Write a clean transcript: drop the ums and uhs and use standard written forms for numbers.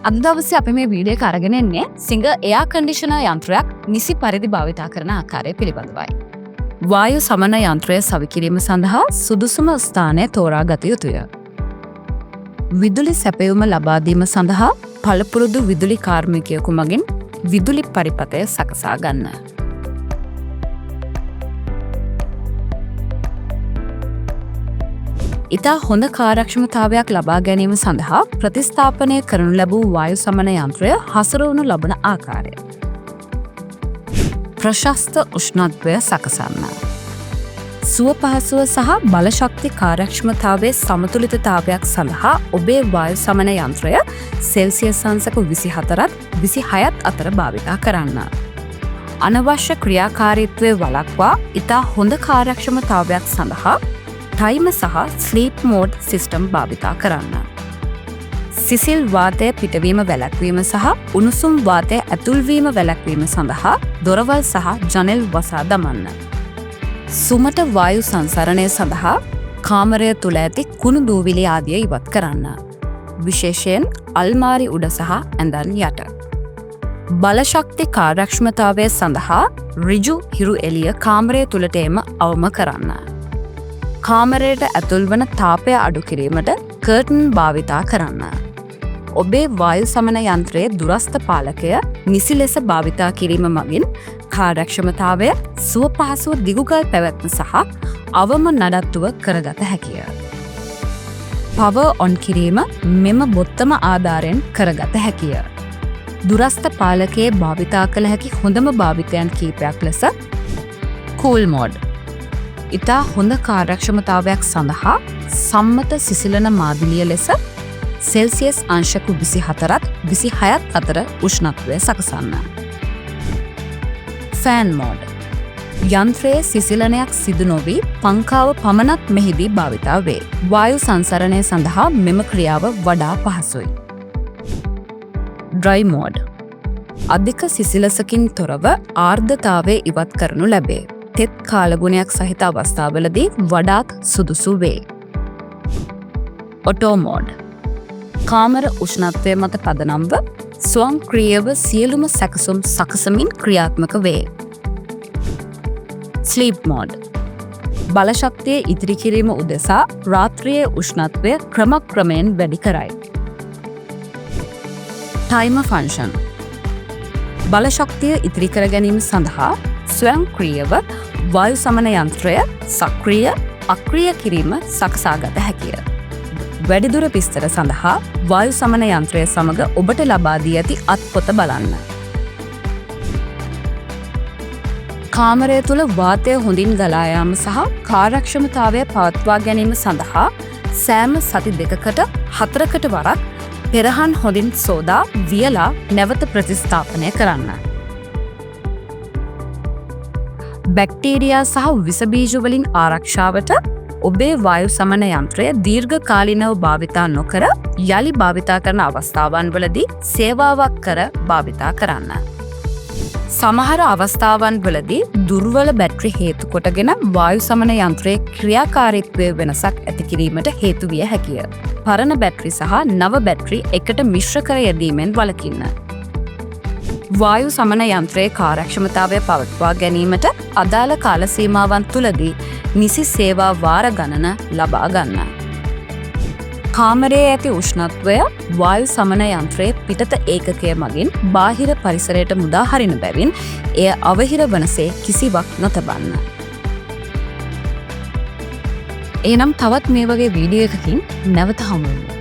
අද දවසේ අපි මේ වීඩියෝ එක අරගෙන එන්නේ සිංගර් එයාර් කන්ඩිෂනර් යන්ත්‍රයක් නිසි පරිදි භාවිත කරන ආකාරය පිළිබඳවයි. වායු සමන යන්ත්‍රය සවිකිරීම සඳහා සුදුසුම ස්ථානය තෝරා ගත යුතුය. විදුලි සැපයුම ලබා දීම සඳහා පළපුරුදු විදුලි කාර්මිකයෙකු මගින් විදුලි පරිපථය සකසා ගන්න. ඉතා හොඳ කාර්යක්ෂමතාවයක් ලබා ගැනීම සඳහා ප්‍රතිස්ථාපනය කරනු ලැබූ වායු සමන යන්ත්‍රය හසුරුවනු ලබන ආකාරය. ප්‍රශස්ත උෂ්ණත්වය සකසන්න. සුව පහසුව සහ බලශක්ති කාර්යක්ෂමතාවයේ සමතුලිතතාවයක් සඳහා ඔබේ වායු සමන යන්ත්‍රය සෙල්සියස් අංශක 24ත් 26ත් අතර භාවිතා කරන්න. අනවශ්‍ය ක්‍රියාකාරීත්වය වළක්වා ඉතා හොඳ කාර්යක්ෂමතාවයක් සඳහා ටයිමර් සහ ස්ලීප් මෝඩ් සිස්ටම් භාවිතා කරන්න. සිසිල් වාතය පිටවීම වැළැක්වීම සහ උණුසුම් වාතය ඇතුල්වීම වැළැක්වීම සඳහා දොරවල් සහ ජනෙල් වසා දමන්න. සුමට වායු සංසරණය සඳහා කාමරය තුළ ඇති කුණු දූවිලි ආදිය ඉවත් කරන්න. විශේෂයෙන් අල්මාරි උඩ සහ ඇඳන් යට. බලශක්ති කාර්යක්ෂමතාවය සඳහා ඍජු හිරු එළිය කාමරය තුළට එම අවම කරන්න. කාමරයට ඇතුල් වන තාපය අඩු කිරීමට කර්ටන් භාවිතා කරන්න. ඔබේ වායු සමන යන්ත්‍රයේ දුරස්ථ පාලකය නිසි ලෙස භාවිතා කිරීම මගින් කාර්යක්ෂමතාවය සුව පහසුව දිගුකල් පැවැත්ම සහ අවම නඩත්තුව කරගත හැකිය. පවර් ඔන් කිරීම මෙම බොත්තම ආධාරයෙන් කරගත හැකිය. දුරස්ථ පාලකයේ භාවිතා කළ හැකි හොඳම භාවිතයන් කීපයක් ලෙස කූල් මෝඩ්. ඉතා හොඳ කාර්යක්ෂමතාවයක් සඳහා සම්මත සිසිලන මාදිලිය ලෙස සෙල්සියස් අංශක 24ත් 26ත් අතර උෂ්ණත්වය සකසන්න. Fan mode. යන්ත්‍රයේ සිසිලනයක් සිදු නොවී පංකාව පමණක් මෙහිදී භාවිතා වේ. වායු සංසරණය සඳහා මෙම ක්‍රියාව වඩා පහසුයි. Dry mode. අධික සිසිලසකින් තොරව ආර්ද්‍රතාවය ඉවත් කරනු ලැබේ. තෙත් කාලගුණයක් සහිත අවස්ථාවලදී වඩාත් සුදුසු වේ. Auto mode. කාමර උෂ්ණත්වය මත පදනම්ව ස්වයංක්‍රීයව සියලුම සැකසුම් සකසමින් ක්‍රියාත්මක වේ. Sleep mode. බලශක්තිය ඉතිරි කිරීම උදෙසා රාත්‍රියේ උෂ්ණත්වය ක්‍රමක්‍රමයෙන් වැඩි කරයි. Timer function. බලශක්තිය ඉතිරි කර ගැනීම සඳහා ස්වයංක්‍රීයව වායු සමන යන්ත්‍රය සක්‍රිය අක්‍රිය කිරීම සකසාගත හැකිය. වැඩිදුර විස්තර සඳහා වායු සමන යන්ත්‍රය සමග ඔබට ලබා දී ඇති අත්පොත බලන්න. කාමරය තුළ වාතය හොඳින් ගලා යාම සහ කාර්යක්ෂමතාවය පවත්වා ගැනීම සඳහා සෑම සති 2කට 4කට වරක් පෙරහන් හොඳින් සෝදා වියලා නැවත ප්‍රතිස්ථාපනය කරන්න. බැක්ටීරියා සහ විසබීජ වලින් ආරක්ෂාවට ඔබේ වායු සමන යන්ත්‍රය දීර්ඝ කාලිනව භාවිතා නොකර යලි භාවිතා කරන අවස්ථාවන් වලදී සේවාවක් කර භාවිතා කරන්න. සමහර අවස්ථාවන් වලදී දුර්වල බැටරි හේතු කොටගෙන වායු සමන යන්ත්‍රයේ ක්‍රියාකාරීත්වයේ වෙනසක් ඇති කිරීමට හේතු විය හැකිය. පරණ බැටරි සහ නව බැටරි එකට මිශ්‍ර කර යෙදීමෙන් වළකින්න. වායු සමන යන්ත්‍රයේ කාර්යක්ෂමතාවය පවත්වා ගැනීමට අදාළ කාල සීමාවන් තුලදී නිසි සේවා වාර ගණන ලබා ගන්න. කාමරයේ ඇති උෂ්ණත්වය වායු සමන යන්ත්‍රයේ පිටත ඒකකය මගින් බාහිර පරිසරයට මුදා හරින බැවින් එය අවහිර වනසේ කිසිවක් නොතබන්න. එනම් තවත් මේ වගේ වීඩියෝ එකකින් නැවත හමු වෙමු.